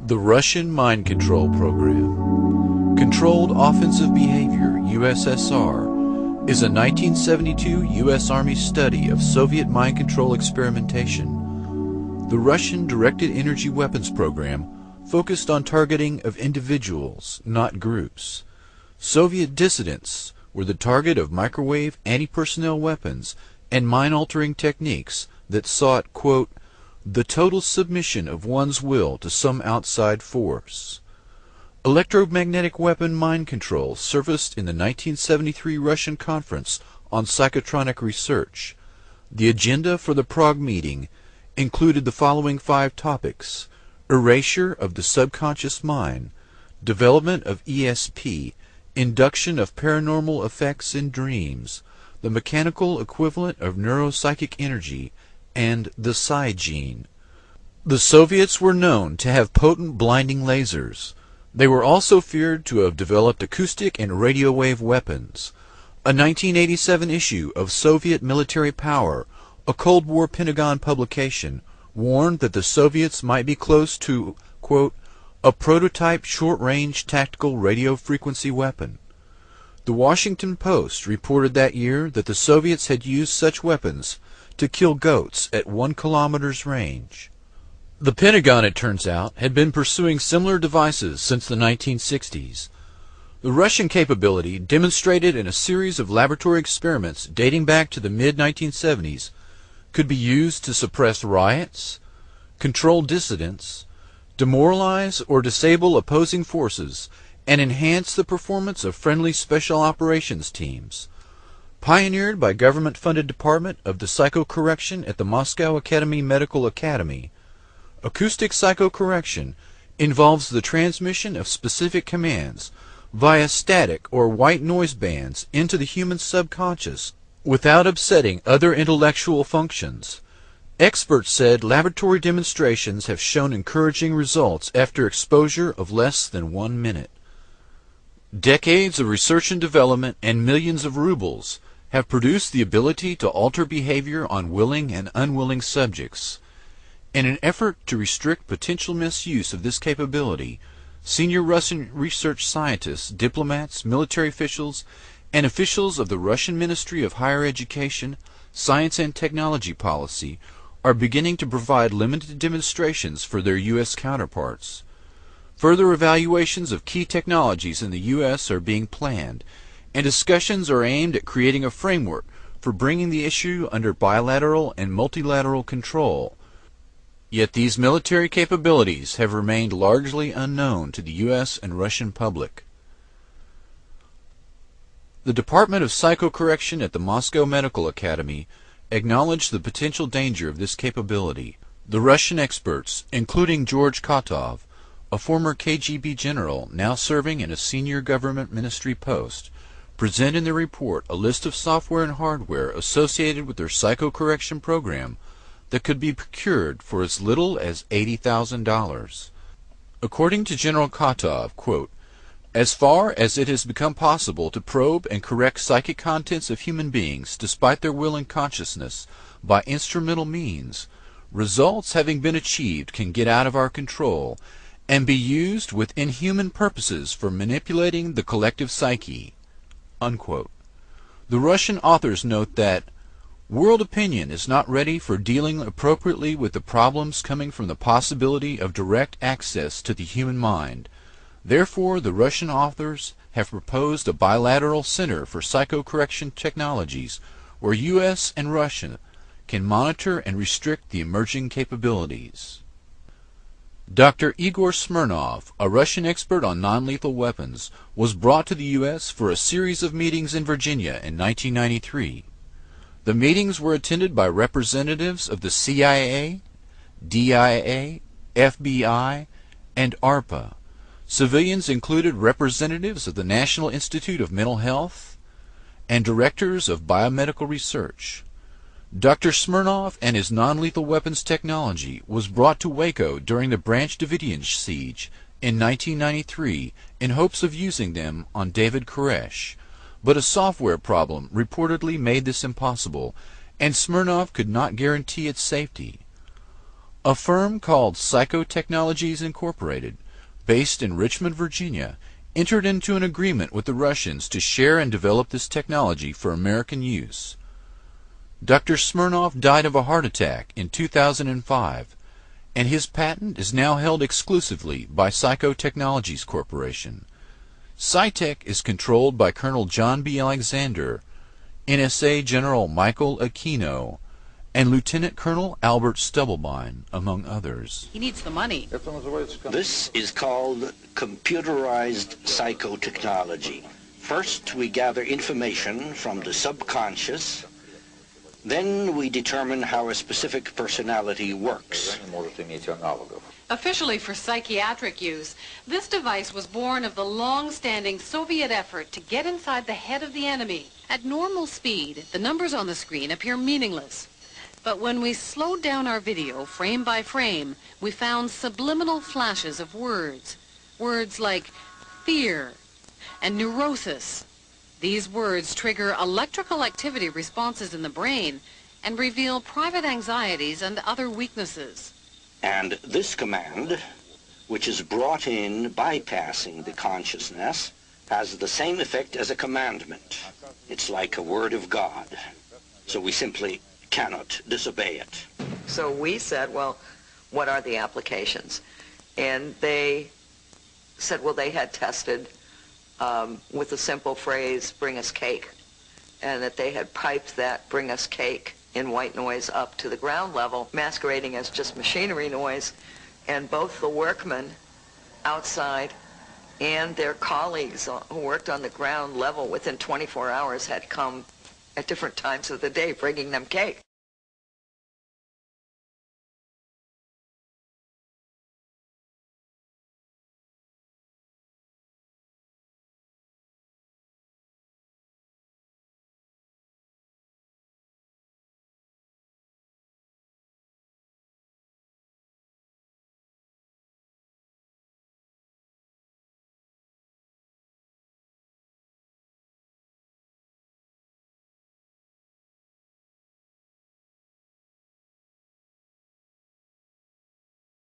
The Russian Mind Control Program. Controlled Offensive Behavior, USSR, is a 1972 U.S. Army study of Soviet mind control experimentation. The Russian directed energy weapons program focused on targeting of individuals, not groups. Soviet dissidents were the target of microwave anti-personnel weapons and mind-altering techniques that sought, quote, the total submission of one's will to some outside force. Electromagnetic weapon mind control surfaced in the 1973 Russian Conference on Psychotronic Research. The agenda for the Prague meeting included the following 5 topics: erasure of the subconscious mind, development of ESP, induction of paranormal effects in dreams, the mechanical equivalent of neuropsychic energy, and the psi gene. The Soviets were known to have potent blinding lasers. They were also feared to have developed acoustic and radio wave weapons. A 1987 issue of Soviet Military Power, a Cold War Pentagon publication, warned that the Soviets might be close to, quote, a prototype short-range tactical radio frequency weapon. The Washington Post reported that year that the Soviets had used such weapons to kill goats at 1 kilometer's range. The Pentagon, it turns out, had been pursuing similar devices since the 1960s. The Russian capability, demonstrated in a series of laboratory experiments dating back to the mid-1970s, could be used to suppress riots, control dissidents, demoralize or disable opposing forces, and enhance the performance of friendly special operations teams. Pioneered by government-funded department of the psychocorrection at the Moscow Academy Medical Academy, acoustic psychocorrection involves the transmission of specific commands via static or white noise bands into the human subconscious without upsetting other intellectual functions. Experts said laboratory demonstrations have shown encouraging results after exposure of less than 1 minute. Decades of research and development and millions of rubles have produced the ability to alter behavior on willing and unwilling subjects. In an effort to restrict potential misuse of this capability, senior Russian research scientists, diplomats, military officials, and officials of the Russian Ministry of Higher Education, Science and Technology Policy are beginning to provide limited demonstrations for their U.S. counterparts. Further evaluations of key technologies in the U.S. are being planned, and discussions are aimed at creating a framework for bringing the issue under bilateral and multilateral control. Yet these military capabilities have remained largely unknown to the U.S. and Russian public. The Department of Psychocorrection at the Moscow Medical Academy acknowledged the potential danger of this capability. The Russian experts, including George Kotov, a former KGB general now serving in a senior government ministry post, present in their report a list of software and hardware associated with their psychocorrection program that could be procured for as little as $80,000. According to General Kotov, quote, as far as it has become possible to probe and correct psychic contents of human beings despite their will and consciousness by instrumental means, results having been achieved can get out of our control and be used with inhuman purposes for manipulating the collective psyche. Unquote. The Russian authors note that world opinion is not ready for dealing appropriately with the problems coming from the possibility of direct access to the human mind. Therefore, the Russian authors have proposed a bilateral center for psychocorrection technologies where U.S. and Russia can monitor and restrict the emerging capabilities. Dr. Igor Smirnov, a Russian expert on non-lethal weapons, was brought to the U.S. for a series of meetings in Virginia in 1993. The meetings were attended by representatives of the CIA, DIA, FBI, and ARPA. Civilians included representatives of the National Institute of Mental Health and directors of biomedical research. Dr. Smirnov and his non-lethal weapons technology was brought to Waco during the Branch Davidian siege in 1993 in hopes of using them on David Koresh, but a software problem reportedly made this impossible, and Smirnov could not guarantee its safety. A firm called Psychotechnologies Incorporated, based in Richmond, Virginia, entered into an agreement with the Russians to share and develop this technology for American use. Dr. Smirnov died of a heart attack in 2005, and his patent is now held exclusively by Psychotechnologies Corporation. Psytech is controlled by Colonel John B. Alexander, NSA General Michael Aquino, and Lieutenant Colonel Albert Stubblebine, among others. He needs the money. This is called computerized psychotechnology. First, we gather information from the subconscious. Then we determine how a specific personality works. Officially for psychiatric use, this device was born of the long-standing Soviet effort to get inside the head of the enemy. At normal speed, the numbers on the screen appear meaningless. But when we slowed down our video frame by frame, we found subliminal flashes of words. Words like fear and neurosis. These words trigger electrical activity responses in the brain and reveal private anxieties and other weaknesses. And this command, which is brought in bypassing the consciousness, has the same effect as a commandment. It's like a word of God. So we simply cannot disobey it. So we said, well, what are the applications? And they said, well, they had tested with the simple phrase, bring us cake, and that they had piped that bring us cake in white noise up to the ground level, masquerading as just machinery noise, and both the workmen outside and their colleagues who worked on the ground level within 24 hours had come at different times of the day bringing them cake.